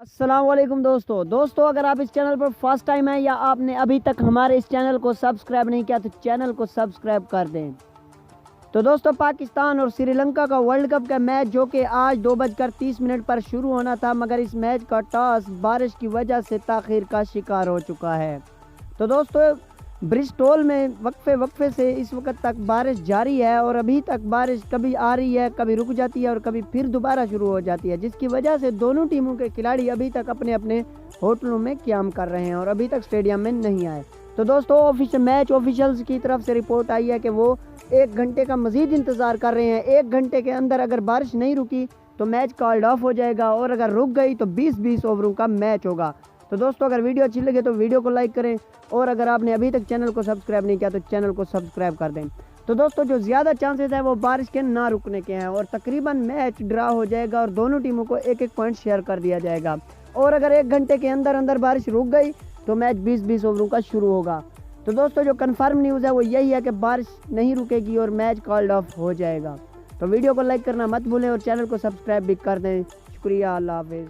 अस्सलाम वालेकुम दोस्तों अगर आप इस चैनल पर फर्स्ट टाइम है या आपने अभी तक हमारे इस चैनल को सब्सक्राइब नहीं किया तो चैनल को सब्सक्राइब कर दें। तो दोस्तों पाकिस्तान और श्रीलंका का वर्ल्ड कप का मैच जो कि आज 2:30 पर शुरू होना था, मगर इस मैच का टॉस बारिश की वजह से ताख़ीर का शिकार हो चुका है। तो दोस्तों ब्रिस्टोल में वक्फे से इस वक्त तक बारिश जारी है और अभी तक बारिश कभी आ रही है, कभी रुक जाती है और कभी फिर दोबारा शुरू हो जाती है, जिसकी वजह से दोनों टीमों के खिलाड़ी अभी तक अपने अपने होटलों में क़याम कर रहे हैं और अभी तक स्टेडियम में नहीं आए। तो दोस्तों मैच ऑफिशियल्स की तरफ से रिपोर्ट आई है कि वो 1 घंटे का मज़ीद इंतज़ार कर रहे हैं। 1 घंटे के अंदर अगर बारिश नहीं रुकी तो मैच कॉल्ड ऑफ हो जाएगा और अगर रुक गई तो 20-20 ओवरों का मैच होगा। तो दोस्तों अगर वीडियो अच्छी लगे तो वीडियो को लाइक करें और अगर आपने अभी तक चैनल को सब्सक्राइब नहीं किया तो चैनल को सब्सक्राइब कर दें। तो दोस्तों जो ज़्यादा चांसेस है वो बारिश के ना रुकने के हैं और तकरीबन मैच ड्रा हो जाएगा और दोनों टीमों को एक पॉइंट शेयर कर दिया जाएगा। और अगर 1 घंटे के अंदर अंदर बारिश रुक गई तो मैच 20-20 ओवरों का शुरू होगा। तो दोस्तों जो कन्फर्म न्यूज़ है वो यही है कि बारिश नहीं रुकेगी और मैच कॉल्ड ऑफ हो जाएगा। तो वीडियो को लाइक करना मत भूलें और चैनल को सब्सक्राइब भी कर दें। शुक्रिया, अल्लाह हाफिज़।